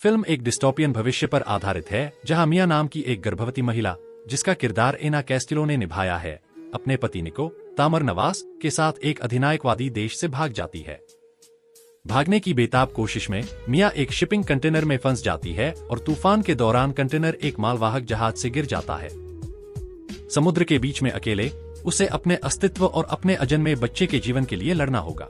Film एक dystopian भविष्य पर आधारित है जहां मिया नाम की एक गर्भवती महिला, जिसका किरदार एना कैस्टिलो ने निभाया है, अपने पति निको तामर नवास के साथ एक अधिनायकवादी देश से भाग जाती है। भागने की बेताब कोशिश में मिया एक शिपिंग कंटेनर में फंस जाती है और तूफान के दौरान कंटेनर एक मालवाहक जहाज से गिर जाता है। समुद्र के बीच में अकेले उसे अपने अस्तित्व और अपने अजन्मे बच्चे के जीवन के लिए लड़ना होगा।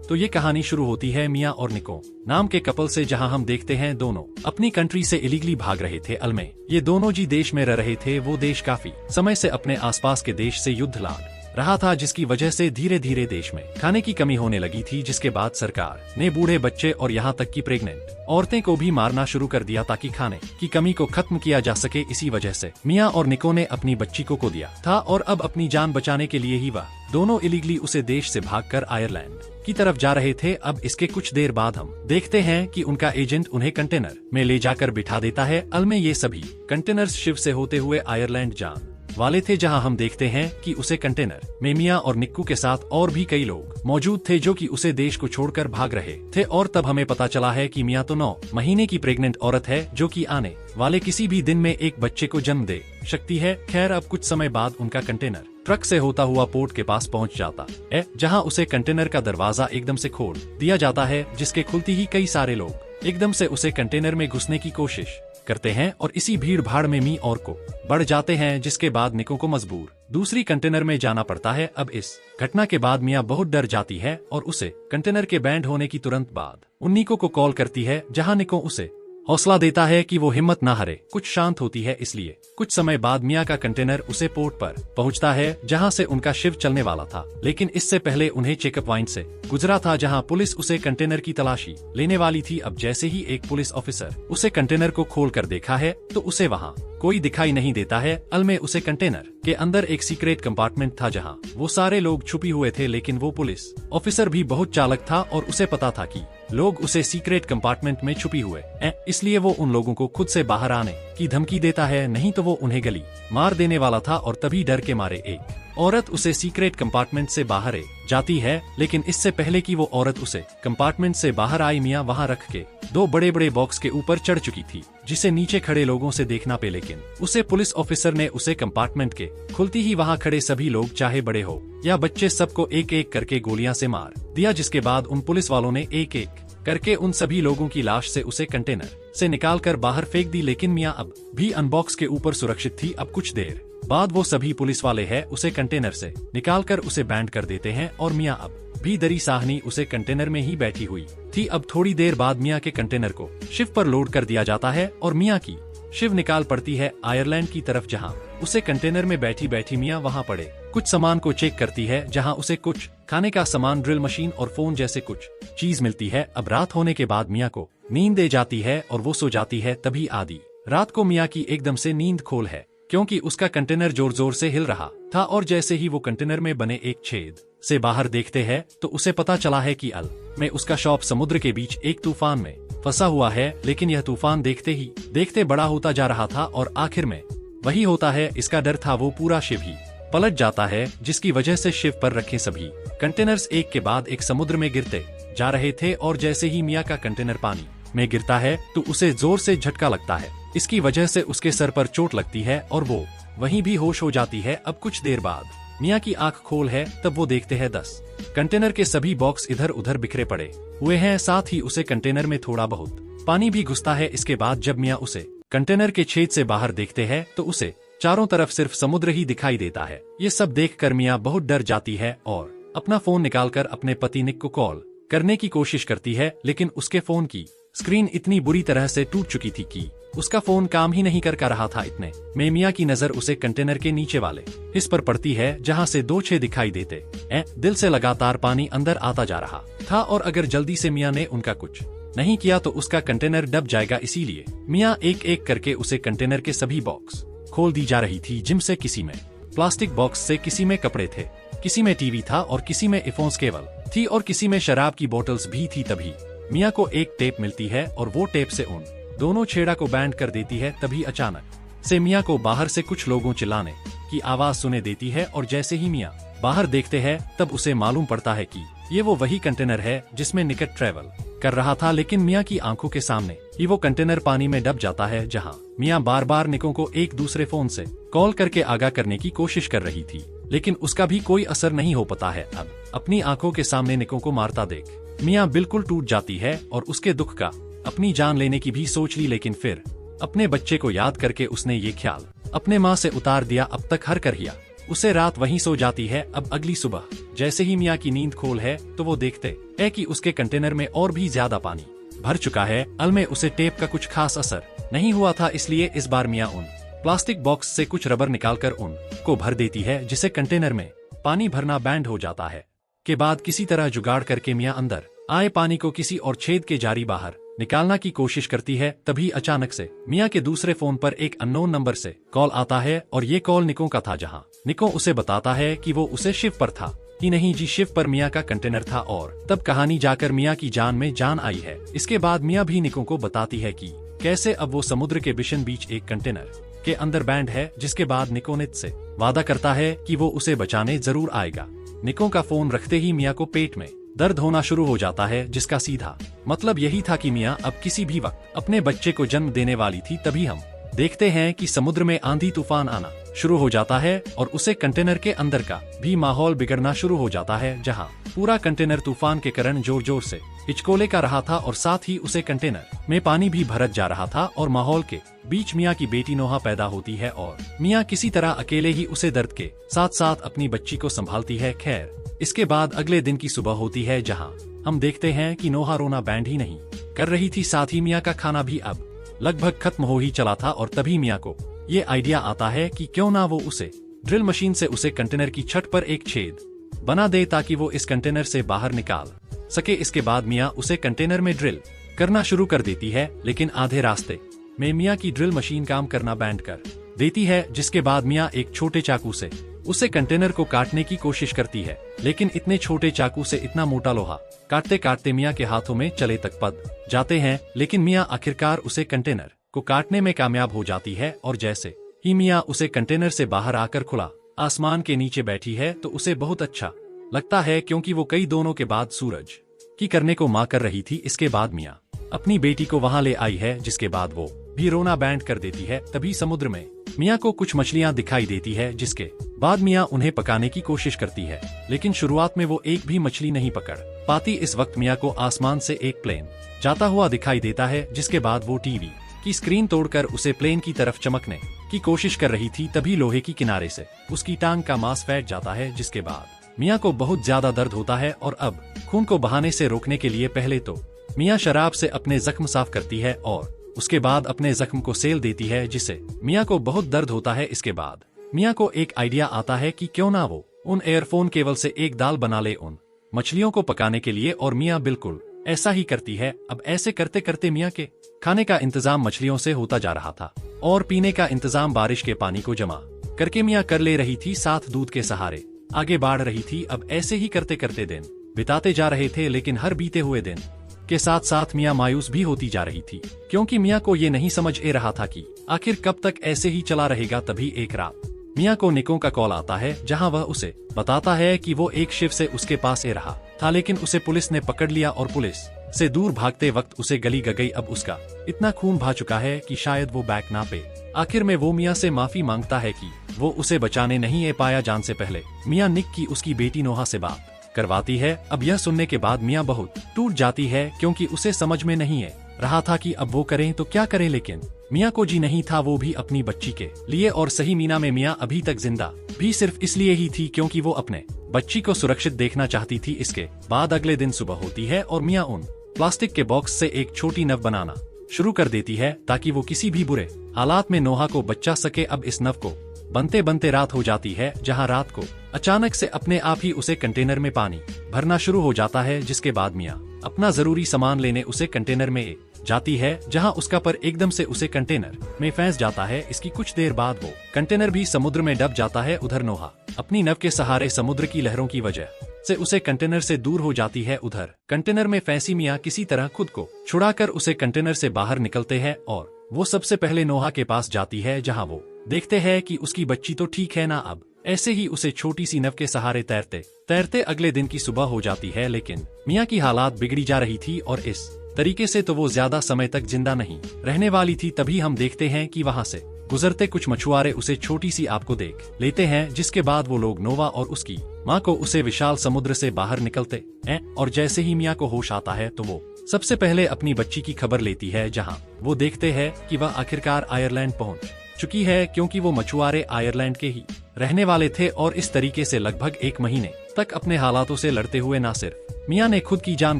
तो ये कहानी शुरू होती है मिया और निको नाम के कपल से, जहां हम देखते हैं दोनों अपनी कंट्री से इलीगली भाग रहे थे। अल में ये दोनों जी देश में रह रहे थे। वो देश काफी समय से अपने आसपास के देश से युद्ध लड़ रहा था, जिसकी वजह से धीरे धीरे देश में खाने की कमी होने लगी थी, जिसके बाद सरकार ने बूढ़े बच्चे और यहाँ तक कि प्रेग्नेंट औरतें को भी मारना शुरू कर दिया ताकि खाने की कमी को खत्म किया जा सके। इसी वजह से मिया और निको ने अपनी बच्ची को खो दिया था और अब अपनी जान बचाने के लिए ही वह दोनों इलीगली उसे देश से भागकर आयरलैंड की तरफ जा रहे थे। अब इसके कुछ देर बाद हम देखते हैं कि उनका एजेंट उन्हें कंटेनर में ले जाकर बिठा देता है। अल में ये सभी कंटेनर्स शिव से होते हुए आयरलैंड जान वाले थे, जहां हम देखते हैं कि उसे कंटेनर में मिया और निक्कू के साथ और भी कई लोग मौजूद थे जो कि उसे देश को छोड़कर भाग रहे थे। और तब हमें पता चला है कि मिया तो 9 महीने की प्रेग्नेंट औरत है जो कि आने वाले किसी भी दिन में एक बच्चे को जन्म दे सकती है। खैर, अब कुछ समय बाद उनका कंटेनर ट्रक से होता हुआ पोर्ट के पास पहुंच जाता है, जहां उसे कंटेनर का दरवाजा एकदम से खोल दिया जाता है, जिसके खुलते ही कई सारे लोग एकदम से उसे कंटेनर में घुसने की कोशिश करते हैं और इसी भीड़ भाड़ में मी और को बढ़ जाते हैं, जिसके बाद निको को मजबूर दूसरी कंटेनर में जाना पड़ता है। अब इस घटना के बाद मिया बहुत डर जाती है और उसे कंटेनर के बैंड होने की तुरंत बाद निको को कॉल करती है, जहां निको उसे हौसला देता है कि वो हिम्मत ना हारे। कुछ शांत होती है, इसलिए कुछ समय बाद मिया का कंटेनर उसे पोर्ट पर पहुंचता है, जहां से उनका शिव चलने वाला था। लेकिन इससे पहले उन्हें चेकअप पॉइंट से गुजरा था, जहां पुलिस उसे कंटेनर की तलाशी लेने वाली थी। अब जैसे ही एक पुलिस ऑफिसर उसे कंटेनर को खोल कर देखा है तो उसे वहाँ कोई दिखाई नहीं देता है। अल में उसे कंटेनर के अंदर एक सीक्रेट कंपार्टमेंट था, जहां वो सारे लोग छुपी हुए थे। लेकिन वो पुलिस ऑफिसर भी बहुत चालाक था और उसे पता था कि लोग उसे सीक्रेट कंपार्टमेंट में छुपी हुए हैं, इसलिए वो उन लोगों को खुद से बाहर आने की धमकी देता है, नहीं तो वो उन्हें गली मार देने वाला था। और तभी डर के मारे एक औरत उसे सीक्रेट कंपार्टमेंट से बाहर जाती है। लेकिन इससे पहले कि वो औरत उसे कंपार्टमेंट से बाहर आई, मिया वहां रख के 2 बड़े बड़े बॉक्स के ऊपर चढ़ चुकी थी, जिसे नीचे खड़े लोगों से देखना पे। लेकिन उसे पुलिस ऑफिसर ने उसे कंपार्टमेंट के खुलती ही वहां खड़े सभी लोग, चाहे बड़े हो या बच्चे, सबको एक एक करके गोलियां से मार दिया, जिसके बाद उन पुलिस वालों ने एक एक करके उन सभी लोगों की लाश से उसे कंटेनर से निकालकर बाहर फेंक दी। लेकिन मिया अब भी अनबॉक्स के ऊपर सुरक्षित थी। अब कुछ देर बाद वो सभी पुलिस वाले हैं उसे कंटेनर से निकालकर उसे बैंड कर देते हैं और मिया अब भी दरी साहनी उसे कंटेनर में ही बैठी हुई थी। अब थोड़ी देर बाद मिया के कंटेनर को शिव पर लोड कर दिया जाता है और मिया की शिव निकाल पड़ती है आयरलैंड की तरफ, जहां उसे कंटेनर में बैठी बैठी मिया वहां पड़े कुछ सामान को चेक करती है, जहां उसे कुछ खाने का सामान, ड्रिल मशीन और फोन जैसे कुछ चीज मिलती है। अब रात होने के बाद मिया को नींद दे जाती है और वो सो जाती है। तभी आधी रात को मिया की एकदम से नींद खोल है, क्योंकि उसका कंटेनर जोर जोर से हिल रहा था। और जैसे ही वो कंटेनर में बने एक छेद से बाहर देखते हैं तो उसे पता चला है कि अल में उसका शॉप समुद्र के बीच एक तूफान में फंसा हुआ है। लेकिन यह तूफान देखते ही देखते बड़ा होता जा रहा था और आखिर में वही होता है इसका डर था, वो पूरा शिव ही पलट जाता है, जिसकी वजह से शिव पर रखे सभी कंटेनर्स एक के बाद एक समुद्र में गिरते जा रहे थे। और जैसे ही मिया का कंटेनर पानी में गिरता है तो उसे जोर से झटका लगता है, इसकी वजह से उसके सर पर चोट लगती है और वो वहीं भी होश हो जाती है। अब कुछ देर बाद मिया की आंख खोल है, तब वो देखते हैं 10 कंटेनर के सभी बॉक्स इधर उधर बिखरे पड़े हुए हैं, साथ ही उसे कंटेनर में थोड़ा बहुत पानी भी घुसता है। इसके बाद जब मिया उसे कंटेनर के छेद से बाहर देखते हैं तो उसे चारों तरफ सिर्फ समुद्र ही दिखाई देता है। ये सब देखकर मिया बहुत डर जाती है और अपना फोन निकालकर अपने पति निक को कॉल करने की कोशिश करती है। लेकिन उसके फोन की स्क्रीन इतनी बुरी तरह से टूट चुकी थी कि उसका फोन काम ही नहीं कर रहा था। इतने में मिया की नजर उसे कंटेनर के नीचे वाले हिस्से पर पड़ती है, जहां से 2 छेद दिखाई देते हैं। दिल से लगातार पानी अंदर आता जा रहा था और अगर जल्दी से मिया ने उनका कुछ नहीं किया तो उसका कंटेनर डूब जाएगा। इसीलिए मिया एक एक करके उसे कंटेनर के सभी बॉक्स खोल दी जा रही थी, जिनसे किसी में प्लास्टिक बॉक्स से, किसी में कपड़े थे, किसी में टीवी था और किसी में इयरफोन्स केबल थी और किसी में शराब की बोतल्स भी थी। तभी मिया को एक टेप मिलती है और वो टेप से उन दोनों छेड़ा को बैंड कर देती है। तभी अचानक से मिया को बाहर से कुछ लोगों चिल्लाने की आवाज सुने देती है और जैसे ही मिया बाहर देखते हैं तब उसे मालूम पड़ता है कि ये वो वही कंटेनर है जिसमें निकट ट्रेवल कर रहा था, लेकिन मियाँ की आंखों के सामने ही वो कंटेनर पानी में डूब जाता है, जहाँ मियाँ बार बार निको को एक दूसरे फोन से कॉल करके आगाह करने की कोशिश कर रही थी, लेकिन उसका भी कोई असर नहीं हो पाता है। अब अपनी आंखों के सामने निको को मारता देख मियाँ बिल्कुल टूट जाती है और उसके दुख का अपनी जान लेने की भी सोच ली, लेकिन फिर अपने बच्चे को याद करके उसने ये ख्याल अपने माँ से उतार दिया। अब तक हर कर हिया उसे रात वहीं सो जाती है। अब अगली सुबह जैसे ही मियाँ की नींद खोल है तो वो देखते है कि उसके कंटेनर में और भी ज्यादा पानी भर चुका है। अल में उसे टेप का कुछ खास असर नहीं हुआ था, इसलिए इस बार मियाँ उन प्लास्टिक बॉक्स से कुछ रबर निकालकर उन को भर देती है, जिससे कंटेनर में पानी भरना बैंड हो जाता है। के बाद किसी तरह जुगाड़ करके मियाँ अंदर आए पानी को किसी और छेद के जारी बाहर निकालना की कोशिश करती है। तभी अचानक से मियाँ के दूसरे फोन पर एक अननोन नंबर से कॉल आता है और ये कॉल निको का था, जहाँ निको उसे बताता है कि वो उसे शिप पर था ही नहीं जी, शिप पर मियाँ का कंटेनर था। और तब कहानी जाकर मियाँ की जान में जान आई है। इसके बाद मियाँ भी निको को बताती है कि कैसे अब वो समुद्र के भीषण बीच एक कंटेनर के अंदर बैंड है। जिसके बाद निको नित से वादा करता है कि वो उसे बचाने जरूर आएगा। निको का फोन रखते ही मियाँ को पेट में दर्द होना शुरू हो जाता है, जिसका सीधा मतलब यही था कि मियाँ अब किसी भी वक्त अपने बच्चे को जन्म देने वाली थी। तभी हम देखते हैं कि समुद्र में आंधी तूफान आना शुरू हो जाता है और उसे कंटेनर के अंदर का भी माहौल बिगड़ना शुरू हो जाता है, जहां पूरा कंटेनर तूफान के कारण जोर जोर से हिचकोले का रहा था और साथ ही उसे कंटेनर में पानी भी भरत जा रहा था। और माहौल के बीच मियाँ की बेटी नोहा पैदा होती है और मियाँ किसी तरह अकेले ही उसे दर्द के साथ साथ अपनी बच्ची को संभालती है। खैर, इसके बाद अगले दिन की सुबह होती है, जहाँ हम देखते हैं कि नोहा रोना बैंड ही नहीं कर रही थी, साथ ही मियाँ का खाना भी अब लगभग खत्म हो ही चला था। और तभी मियाँ को ये आइडिया आता है कि क्यों ना वो उसे ड्रिल मशीन से उसे कंटेनर की छत पर एक छेद बना दे ताकि वो इस कंटेनर से बाहर निकाल सके। इसके बाद मियाँ उसे कंटेनर में ड्रिल करना शुरू कर देती है, लेकिन आधे रास्ते में मियाँ की ड्रिल मशीन काम करना बैंड कर देती है। जिसके बाद मियाँ एक छोटे चाकू से उसे कंटेनर को काटने की कोशिश करती है, लेकिन इतने छोटे चाकू से इतना मोटा लोहा काटते काटते मियाँ के हाथों में चले तक पड़ जाते हैं। लेकिन मियाँ आखिरकार उसे कंटेनर को काटने में कामयाब हो जाती है और जैसे ही मियाँ उसे कंटेनर से बाहर आकर खुला आसमान के नीचे बैठी है तो उसे बहुत अच्छा लगता है, क्योंकि वो कई दोनों के बाद सूरज की करने को माँ कर रही थी। इसके बाद मियाँ अपनी बेटी को वहाँ ले आई है, जिसके बाद वो भी रोना बैंड कर देती है। तभी समुद्र में मियाँ को कुछ मछलियाँ दिखाई देती है, जिसके बाद मियाँ उन्हें पकाने की कोशिश करती है, लेकिन शुरुआत में वो एक भी मछली नहीं पकड़ पाती। इस वक्त मियाँ को आसमान से एक प्लेन जाता हुआ दिखाई देता है, जिसके बाद वो टीवी की स्क्रीन तोड़कर उसे प्लेन की तरफ चमकने की कोशिश कर रही थी। तभी लोहे की किनारे से उसकी टांग का मांस फैट जाता है, जिसके बाद मियाँ को बहुत ज्यादा दर्द होता है। और अब खून को बहाने से रोकने के लिए पहले तो मियाँ शराब से अपने जख्म साफ करती है और उसके बाद अपने जख्म को सेल देती है, जिससे मियाँ को बहुत दर्द होता है। इसके बाद मियाँ को एक आइडिया आता है कि क्यों ना वो उन एयरफोन केबल से एक दाल बना ले उन मछलियों को पकाने के लिए, और मियाँ बिल्कुल ऐसा ही करती है। अब ऐसे करते करते मियाँ के खाने का इंतजाम मछलियों से होता जा रहा था और पीने का इंतजाम बारिश के पानी को जमा करके मियाँ कर ले रही थी, साथ दूध के सहारे आगे बढ़ रही थी। अब ऐसे ही करते करते दिन बिताते जा रहे थे, लेकिन हर बीते हुए दिन के साथ साथ मियाँ मायूस भी होती जा रही थी, क्योंकि मियाँ को ये नहीं समझ ए रहा था कि आखिर कब तक ऐसे ही चला रहेगा। तभी एक रात मियाँ को निको का कॉल आता है, जहाँ वह उसे बताता है कि वो एक शिप से उसके पास ए रहा था, लेकिन उसे पुलिस ने पकड़ लिया और पुलिस से दूर भागते वक्त उसे गली गई। अब उसका इतना खून बहा चुका है कि शायद वो बैक ना पे। आखिर में वो मियाँ से माफी मांगता है कि वो उसे बचाने नहीं आ पाया जान से पहले। मियाँ निक की उसकी बेटी नोहा से बात करवाती है। अब यह सुनने के बाद मियाँ बहुत टूट जाती है, क्योंकि उसे समझ में नहीं है रहा था कि अब वो करें तो क्या करें, लेकिन मियाँ को जी नहीं था, वो भी अपनी बच्ची के लिए। और सही मीना में मियाँ अभी तक जिंदा भी सिर्फ इसलिए ही थी क्योंकि वो अपने बच्ची को सुरक्षित देखना चाहती थी। इसके बाद अगले दिन सुबह होती है और मियाँ उन प्लास्टिक के बॉक्स से एक छोटी नव बनाना शुरू कर देती है, ताकि वो किसी भी बुरे हालात में नोहा को बचा सके। अब इस नव को बनते बनते रात हो जाती है, जहाँ रात को अचानक से अपने आप ही उसे कंटेनर में पानी भरना शुरू हो जाता है। जिसके बाद मियाँ अपना जरूरी सामान लेने उसे कंटेनर में जाती है, जहां उसका पर एकदम से उसे कंटेनर में फंस जाता है। इसकी कुछ देर बाद वो कंटेनर भी समुद्र में डूब जाता है। उधर नोहा अपनी नव के सहारे समुद्र की लहरों की वजह से उसे कंटेनर से दूर हो जाती है। उधर कंटेनर में फंसी मियाँ किसी तरह खुद को छुड़ाकर उसे कंटेनर से बाहर निकलते हैं और वो सबसे पहले नोहा के पास जाती है, जहाँ वो देखते हैं कि उसकी बच्ची तो ठीक है ना। अब ऐसे ही उसे छोटी सी नव के सहारे तैरते तैरते अगले दिन की सुबह हो जाती है, लेकिन मियाँ की हालात बिगड़ी जा रही थी और इस तरीके से तो वो ज्यादा समय तक जिंदा नहीं रहने वाली थी। तभी हम देखते हैं कि वहाँ से गुजरते कुछ मछुआरे उसे छोटी सी आप को देख लेते हैं, जिसके बाद वो लोग नोवा और उसकी माँ को उसे विशाल समुद्र से बाहर निकलते हैं। और जैसे ही मियाँ को होश आता है तो वो सबसे पहले अपनी बच्ची की खबर लेती है, जहाँ वो देखते हैं कि वह आखिरकार आयरलैंड पहुँच चुकी है, क्योंकि वो मछुआरे आयरलैंड के ही रहने वाले थे और इस तरीके से लगभग 1 महीने तक अपने हालातों से लड़ते हुए न सिर्फ मियाँ ने खुद की जान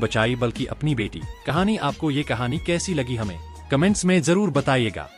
बचाई बल्कि अपनी बेटी। कहानी आपको ये कहानी कैसी लगी हमें कमेंट्स में जरूर बताइएगा।